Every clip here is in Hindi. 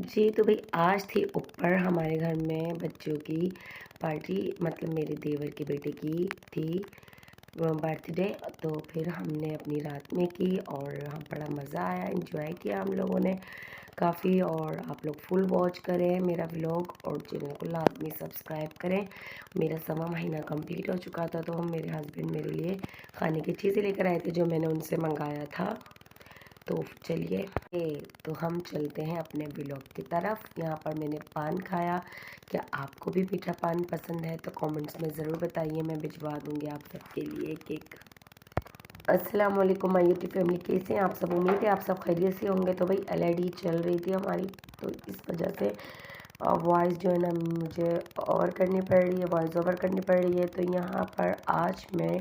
जी, तो भई आज थी ऊपर हमारे घर में बच्चों की पार्टी, मतलब मेरे देवर के बेटे की थी बर्थडे। तो फिर हमने अपनी रात में की और हम बड़ा मज़ा आया, एंजॉय किया हम लोगों ने काफ़ी। और आप लोग फुल वॉच करें मेरा व्लॉग और चैनल को लाज़मी सब्सक्राइब करें। मेरा सवा महीना कंप्लीट हो चुका था, तो हम मेरे हस्बैंड मेरे लिए खाने की चीज़ें लेकर आए थे जो मैंने उनसे मंगाया था। तो चलिए तो हम चलते हैं अपने व्लॉग की तरफ। यहाँ पर मैंने पान खाया। क्या आपको भी मीठा पान पसंद है? तो कमेंट्स में ज़रूर बताइए, मैं भिजवा दूँगी आप सबके लिए केक। अस्सलाम वालेकुम माय यूट्यूब फैमिली, कैसे हैं आप सब? उम्मीद है आप सब खैरियत से होंगे। तो भाई एलईडी चल रही थी हमारी, तो इस वजह से वॉइस जो है ना मुझे ओवर करनी पड़ रही है, वॉइस ओवर करनी पड़ रही है। तो यहाँ पर आज मैं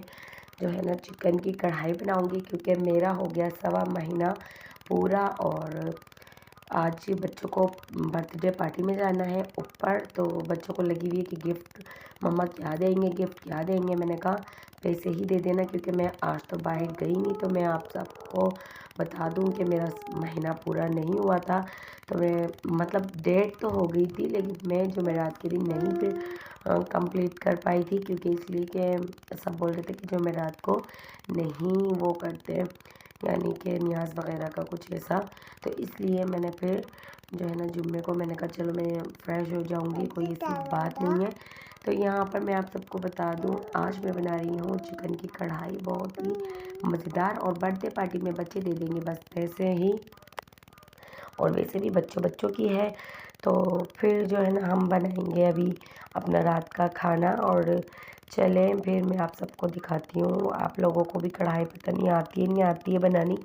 जो है ना चिकन की कढ़ाई बनाऊंगी, क्योंकि मेरा हो गया सवा महीना पूरा। और आज बच्चों को बर्थडे पार्टी में जाना है ऊपर, तो बच्चों को लगी हुई है कि गिफ्ट मम्मा क्या देंगे, गिफ्ट क्या देंगे। मैंने कहा पैसे ही दे देना, क्योंकि मैं आज तो बाहर गई नहीं। तो मैं आप सबको बता दूं कि मेरा महीना पूरा नहीं हुआ था। तो मैं मतलब डेट तो हो गई थी, लेकिन मैं जो मैं रात के दिन नहीं फिर कंप्लीट कर पाई थी, क्योंकि इसलिए कि सब बोल रहे थे कि जो मैं रात को नहीं वो करते, यानी कि न्याज़ वगैरह का कुछ ऐसा। तो इसलिए मैंने फिर जो है ना जुम्मे को मैंने कहा चलो मैं फ्रेश हो जाऊंगी, कोई ऐसी बात नहीं है। तो यहाँ पर मैं आप सबको बता दूं, आज मैं बना रही हूँ चिकन की कढ़ाई, बहुत ही मज़ेदार। और बर्थडे पार्टी में बच्चे दे देंगे बस पैसे ही, और वैसे भी बच्चों बच्चों की है। तो फिर जो है ना हम बनाएंगे अभी अपना रात का खाना। और चलें फिर मैं आप सबको दिखाती हूँ। आप लोगों को भी कढ़ाई पता नहीं आती है बनानी,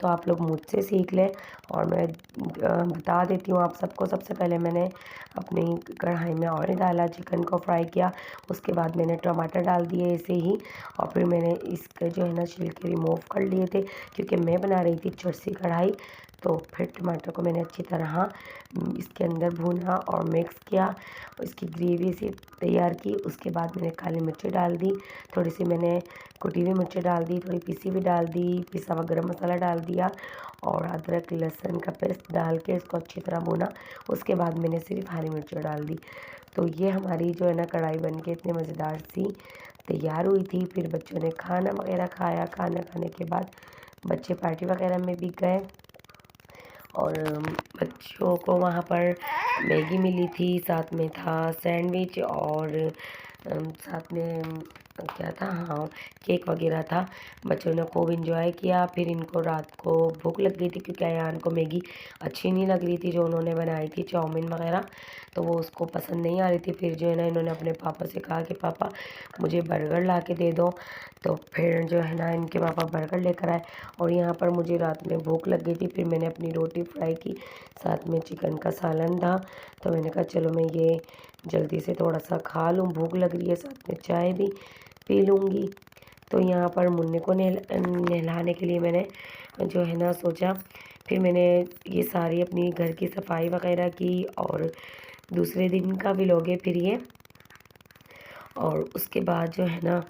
तो आप लोग मुझसे सीख लें। और मैं बता देती हूँ आप सबको। सबसे पहले मैंने अपनी कढ़ाई में ऑयल डाला, चिकन को फ्राई किया, उसके बाद मैंने टमाटर डाल दिए ऐसे ही। और फिर मैंने इसके जो है ना छिलके रिमूव कर लिए थे, क्योंकि मैं बना रही थी चरसी कढ़ाई। तो फिर टमाटर को मैंने अच्छी तरह इसके अंदर भूना और मिक्स किया, इसकी ग्रेवी सी तैयार की। उसके बाद मैंने काली मिर्ची डाल दी, थोड़ी सी मैंने कुटी हुई मिर्ची डाल दी, थोड़ी पीसी भी डाल दी, पिसा हुआ गरम मसाला डाल दिया, और अदरक लहसुन का पेस्ट डाल के इसको अच्छी तरह भूना। उसके बाद मैंने सिर्फ हरी मिर्ची डाल दी। तो ये हमारी जो है ना कढ़ाई बन के इतनी मज़ेदार सी तैयार हुई थी। फिर बच्चों ने खाना वगैरह खाया। खाना खाने के बाद बच्चे पार्टी वगैरह में भी गए, और बच्चों को वहाँ पर मैगी मिली थी, साथ में था सैंडविच, और साथ में क्या था, हाँ केक वगैरह था। बच्चों ने खूब इंजॉय किया। फिर इनको रात को भूख लग गई थी, क्योंकि अयान को मैगी अच्छी नहीं लग रही थी जो उन्होंने बनाई थी, चाउमीन वगैरह, तो वो उसको पसंद नहीं आ रही थी। फिर जो है ना इन्होंने अपने पापा से कहा कि पापा मुझे बर्गर ला के दे दो। तो फिर जो है ना इनके पापा बर्गर लेकर आए। और यहाँ पर मुझे रात में भूख लग गई थी, फिर मैंने अपनी रोटी फ्राई की, साथ में चिकन का सालन था। तो मैंने कहा चलो मैं ये जल्दी से थोड़ा सा खा लूँ, भूख लग रही है, साथ में चाय भी पी लूँगी। तो यहाँ पर मुन्ने को नहलाने के लिए मैंने जो है ना सोचा। फिर मैंने ये सारी अपनी घर की सफाई वगैरह की, और दूसरे दिन का व्लॉग है फिर ये। और उसके बाद जो है ना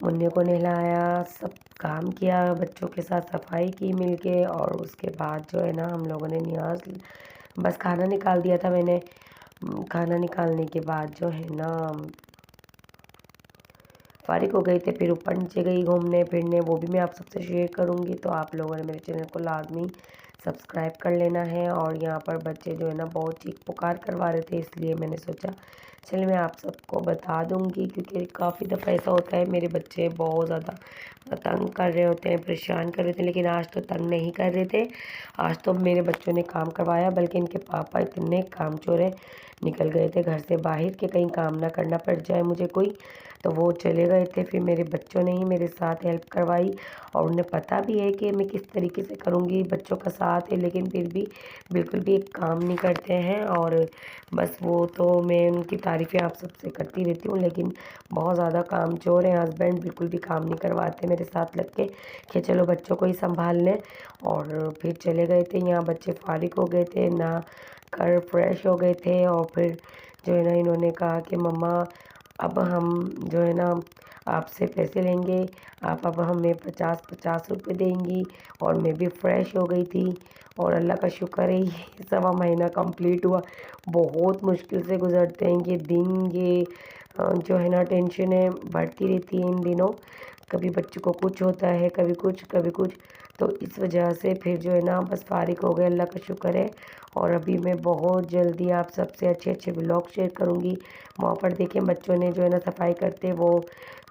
मुन्ने को नहलाया, सब काम किया, बच्चों के साथ सफाई की मिलके। और उसके बाद जो है ना हम लोगों ने न्याज बस खाना निकाल दिया था मैंने। खाना निकालने के बाद जो है ना फारिग हो गए थे। फिर ऊपर नीचे गई घूमने फिरने, वो भी मैं आप सबसे शेयर करूँगी। तो आप लोगों ने मेरे चैनल को लाजमी सब्सक्राइब कर लेना है। और यहाँ पर बच्चे जो है ना बहुत चीख पुकार करवा रहे थे, इसलिए मैंने सोचा चलिए मैं आप सबको बता दूँगी, क्योंकि काफ़ी दफ़ा ऐसा होता है मेरे बच्चे बहुत ज़्यादा तंग कर रहे होते हैं, परेशान कर रहे थे। लेकिन आज तो तंग नहीं कर रहे थे, आज तो मेरे बच्चों ने काम करवाया। बल्कि इनके पापा इतने कामचोर हैं, निकल गए थे घर से बाहर के कहीं काम ना करना पड़ जाए मुझे कोई, तो वो चले गए थे। फिर मेरे बच्चों ने ही मेरे साथ हेल्प करवाई, और उन्हें पता भी है कि मैं किस तरीके से करूँगी, बच्चों का साथ है, लेकिन फिर भी बिल्कुल भी एक काम नहीं करते हैं। और बस वो तो मैं उनकी तारीफ़ें आप सबसे करती रहती हूँ, लेकिन बहुत ज़्यादा कामचोर हैं हस्बैंड, बिल्कुल भी काम नहीं करवाते मेरे साथ लग के कि चलो बच्चों को ही संभाल लें। और फिर चले गए थे, यहाँ बच्चे फारिग हो गए थे, ना कर फ्रेश हो गए थे। और फिर जो है ना इन्होंने कहा कि मम्मा अब हम जो है ना आपसे पैसे लेंगे, आप अब हमें 50-50 रुपये देंगी। और मैं भी फ्रेश हो गई थी, और अल्लाह का शुक्र है ये सवा महीना कंप्लीट हुआ। बहुत मुश्किल से गुज़रते हैं ये दिन, ये जो है ना टेंशनें बढ़ती रहती हैं इन दिनों। कभी बच्चों को कुछ होता है, कभी कुछ कभी कुछ, तो इस वजह से फिर जो है ना बस फारिग हो गए, अल्लाह का शुक्र है। और अभी मैं बहुत जल्दी आप सबसे अच्छे अच्छे ब्लॉग शेयर करूँगी। वहाँ पर देखें बच्चों ने जो है ना सफाई करते वो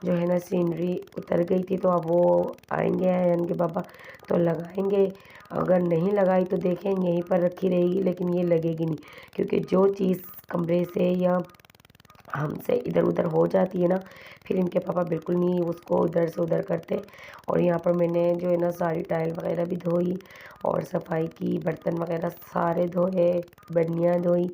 जो है ना सीनरी उतर गई थी, तो अब वो आएंगे अयान के पापा तो लगाएंगे। अगर नहीं लगाई तो देखें यहीं पर रखी रहेगी, लेकिन ये लगेगी नहीं, क्योंकि जो चीज़ कमरे से या हमसे इधर उधर हो जाती है ना, फिर इनके पापा बिल्कुल नहीं उसको इधर से उधर करते। और यहाँ पर मैंने जो है ना सारी टाइल वगैरह भी धोई और सफाई की, बर्तन वगैरह सारे धोए, बर्नियाँ धोई।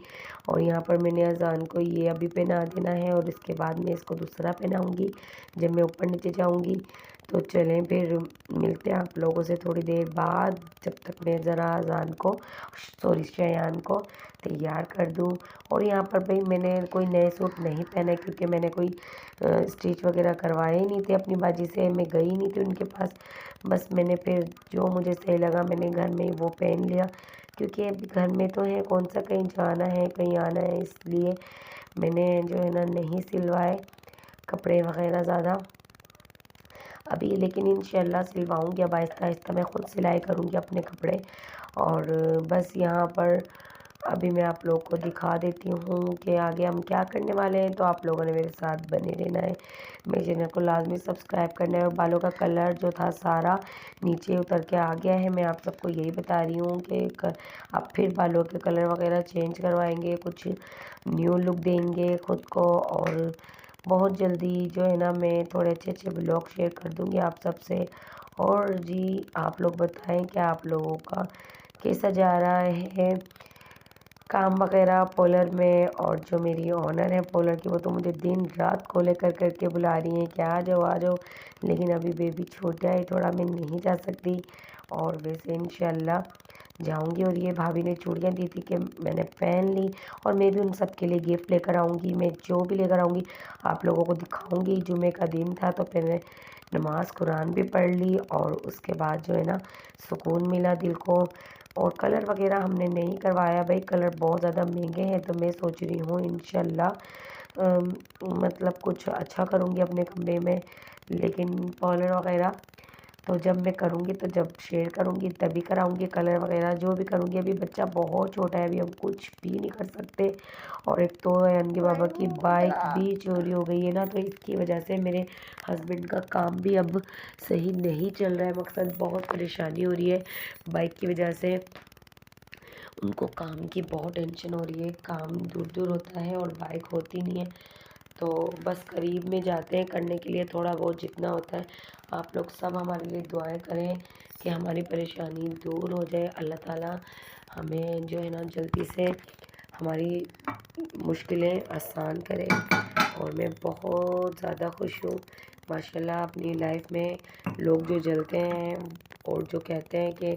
और यहाँ पर मैंने अजान को ये अभी पहना देना है और इसके बाद मैं इसको दूसरा पहनाऊँगी जब मैं ऊपर नीचे जाऊँगी। तो चलें फिर मिलते हैं आप लोगों से थोड़ी देर बाद, जब तक मैं ज़रा अजान को सॉरी शयान को तैयार कर दूँ। और यहाँ पर भाई मैंने कोई नए सूट नहीं पहने, क्योंकि मैंने कोई स्टिच वगैरह करवाए ही नहीं थे अपनी बाजी से, मैं गई नहीं थी उनके पास। बस मैंने फिर जो मुझे सही लगा मैंने घर में वो पहन लिया, क्योंकि अभी घर में तो है, कौन सा कहीं जाना है कहीं आना है, इसलिए मैंने जो है ना नहीं सिलवाए कपड़े वगैरह ज़्यादा अभी। लेकिन इंशाल्लाह सिलवाऊँगी, अब आहिस्ता आहिस्ता मैं ख़ुद सिलाई करूँगी अपने कपड़े। और बस यहाँ पर अभी मैं आप लोगों को दिखा देती हूँ कि आगे हम क्या करने वाले हैं, तो आप लोगों ने मेरे साथ बने रहना है। मेरे चैनल को लाजमी सब्सक्राइब करना है। और बालों का कलर जो था सारा नीचे उतर के आ गया है। मैं आप सबको यही बता रही हूँ कि अब फिर बालों के कलर वगैरह चेंज करवाएंगे, कुछ न्यू लुक देंगे ख़ुद को। और बहुत जल्दी जो है ना मैं थोड़े अच्छे अच्छे ब्लॉग शेयर कर दूँगी आप सबसे। और जी आप लोग बताएं कि आप लोगों का कैसा जा रहा है काम वगैरह पोलर में। और जो मेरी ओनर है पोलर की, वो तो मुझे दिन रात खोले कर करके बुला रही हैं कि आ जाओ आ जाओ, लेकिन अभी बेबी छोटा है थोड़ा, मैं नहीं जा सकती। और वैसे इंशाल्लाह जाऊंगी। और ये भाभी ने चूड़ियाँ दी थी कि मैंने पहन ली, और मैं भी उन सब के लिए गिफ्ट लेकर आऊँगी। मैं जो भी लेकर आऊँगी आप लोगों को दिखाऊँगी। जुमे का दिन था तो मैंने नमाज कुरान भी पढ़ ली, और उसके बाद जो है ना सुकून मिला दिल को। और कलर वगैरह हमने नहीं करवाया भाई, कलर बहुत ज़्यादा महंगे हैं, तो मैं सोच रही हूँ इंशाल्लाह मतलब कुछ अच्छा करूँगी अपने कमरे में। लेकिन पार्लर वगैरह तो जब मैं करूँगी तो जब शेयर करूँगी तभी कराऊँगी, कलर वगैरह जो भी करूँगी। अभी बच्चा बहुत छोटा है, अभी हम कुछ भी नहीं कर सकते। और एक तो अनके बाबा की बाइक भी चोरी हो गई है ना, तो इसकी वजह से मेरे हस्बैंड का काम भी अब सही नहीं चल रहा है। मकसद बहुत परेशानी हो रही है बाइक की वजह से, उनको काम की बहुत टेंशन हो रही है। काम दूर दूर होता है और बाइक होती नहीं है, तो बस करीब में जाते हैं करने के लिए थोड़ा बहुत जितना होता है। आप लोग सब हमारे लिए दुआएं करें कि हमारी परेशानी दूर हो जाए, अल्लाह ताला हमें जो है ना जल्दी से हमारी मुश्किलें आसान करे। और मैं बहुत ज़्यादा खुश हूँ माशाल्लाह अपनी लाइफ में। लोग जो जलते हैं और जो कहते हैं कि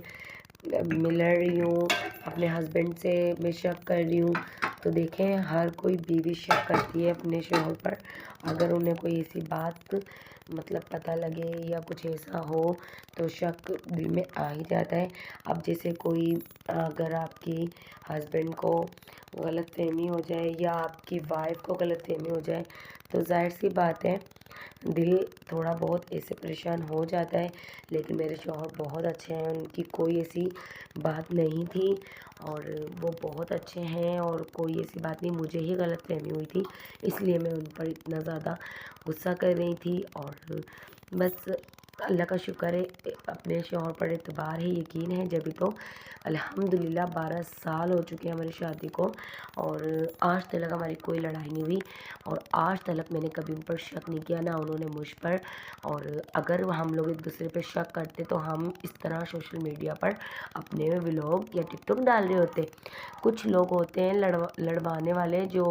मिल रही हूँ अपने हस्बैंड से, मैं शक कर रही हूँ, तो देखें हर कोई बीवी शक करती है अपने शोहर पर। अगर उन्हें कोई ऐसी बात मतलब पता लगे या कुछ ऐसा हो तो शक दिल में आ ही जाता है। अब जैसे कोई अगर आपकी हस्बैंड को गलतफहमी हो जाए या आपकी वाइफ को गलतफहमी हो जाए, तो जाहिर सी बात है दिल थोड़ा बहुत ऐसे परेशान हो जाता है। लेकिन मेरे शौहर बहुत अच्छे हैं, उनकी कोई ऐसी बात नहीं थी और वो बहुत अच्छे हैं, और कोई ऐसी बात नहीं, मुझे ही गलतफहमी हुई थी इसलिए मैं उन पर इतना ज़्यादा गुस्सा कर रही थी। और बस अल्लाह का शुक्र है अपने शौहर पर एतबार है, यकीन है, जब भी तो अल्हम्दुलिल्लाह 12 साल हो चुके हैं हमारी शादी को, और आज तक हमारी कोई लड़ाई नहीं हुई, और आज तक मैंने कभी उन पर शक नहीं किया, ना उन्होंने मुझ पर। और अगर हम लोग एक दूसरे पर शक करते तो हम इस तरह सोशल मीडिया पर अपने व्लॉग या टिकटॉक डाल रहे होते। कुछ लोग होते हैं लड़वाने वाले जो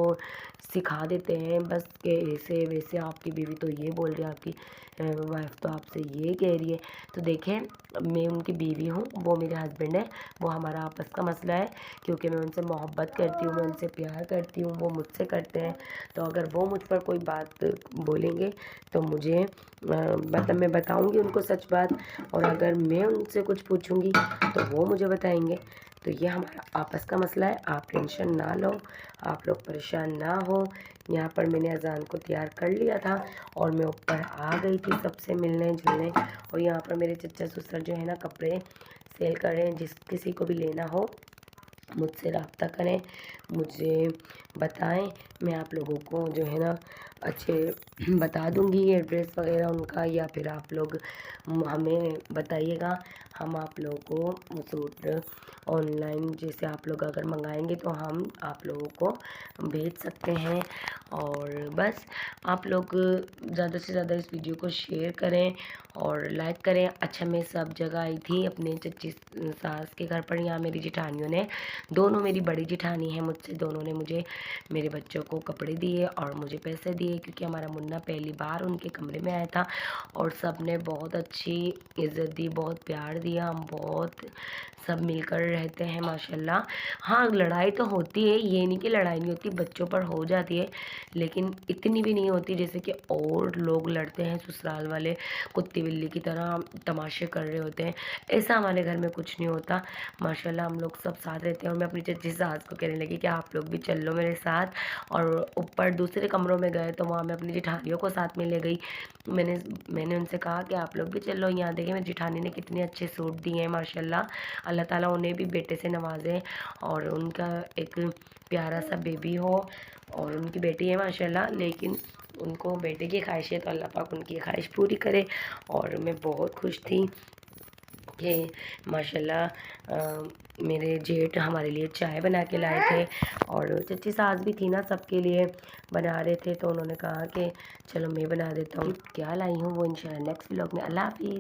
सिखा देते हैं बस कि ऐसे वैसे, आपकी बीवी तो ये बोल रही है, आपकी वाइफ तो आपसे ये कह रही है। तो देखें, मैं उनकी बीवी हूँ, वो मेरे हस्बैंड है, वो हमारा आपस का मसला है, क्योंकि मैं उनसे मोहब्बत करती हूँ, मैं उनसे प्यार करती हूँ, वो मुझसे करते हैं। तो अगर वो मुझ पर कोई बात बोलेंगे तो मुझे मतलब मैं बताऊँगी उनको सच बात, और अगर मैं उनसे कुछ पूछूँगी तो वो मुझे बताएंगे। तो ये हमारा आपस का मसला है, आप टेंशन ना लो, आप लोग परेशान ना हो। यहाँ पर मैंने अज़ान को तैयार कर लिया था और मैं ऊपर आ गई थी सबसे मिलने जुलने। और यहाँ पर मेरे चचा ससुर जो है ना कपड़े सेल कर रहे हैं, जिस किसी को भी लेना हो मुझसे रब्ता करें, मुझे बताएं, मैं आप लोगों को जो है ना अच्छे बता दूंगी एड्रेस वगैरह उनका, या फिर आप लोग हमें बताइएगा, हम आप लोगों को वो सूट ऑनलाइन जैसे आप लोग अगर मंगाएंगे तो हम आप लोगों को भेज सकते हैं। और बस आप लोग ज़्यादा से ज़्यादा इस वीडियो को शेयर करें और लाइक करें। अच्छा, मैं सब जगह आई थी अपने चच्ची सास के घर पर। यहाँ मेरी जेठानियों ने, दोनों मेरी बड़ी जेठानी है मुझसे, दोनों ने मुझे मेरे बच्चों को कपड़े दिए और मुझे पैसे दिए, क्योंकि हमारा मुन्ना पहली बार उनके कमरे में आया था। और सब ने बहुत अच्छी इज़्ज़त दी, बहुत प्यार दिया, हम बहुत सब मिलकर रहते हैं माशाल्लाह। हाँ, लड़ाई तो होती है, ये नहीं कि लड़ाई नहीं होती, बच्चों पर हो जाती है, लेकिन इतनी भी नहीं होती जैसे कि और लोग लड़ते हैं ससुराल वाले, कुत्ती बिल्ली की तरह तमाशे कर रहे होते हैं। ऐसा हमारे घर में कुछ नहीं होता माशाल्लाह, हम लोग सब साथ रहते हैं। और मैं अपनी चच्ची सास को कहने लगी कि आप लोग भी चल लो मेरे साथ। और ऊपर दूसरे कमरों में गए तो वहाँ मैं अपनी जेठानियों को साथ में ले गई। मैंने उनसे कहा कि आप लोग भी चल लो। यहाँ देखिए मेरी जेठानी ने कितने अच्छे सूट दिए हैं माशाल्लाह, अल्लाह ताला उन्हें भी बेटे से नवाजे और उनका एक प्यारा सा बेबी हो। और उनकी बेटी है माशाल्लाह, लेकिन उनको बेटे की ख्वाहिश है तो अल्लाह पाक उनकी ख्वाहिश पूरी करे। और मैं बहुत खुश थी कि माशाल्लाह मेरे जेठ हमारे लिए चाय बना के लाए थे, और चच्ची सास भी थी ना, सबके लिए बना रहे थे। तो उन्होंने कहा कि चलो मैं बना देता हूँ। क्या लाई हूँ वो इंशाल्लाह नेक्स्ट व्लॉग में। अल्लाह हाफिज़।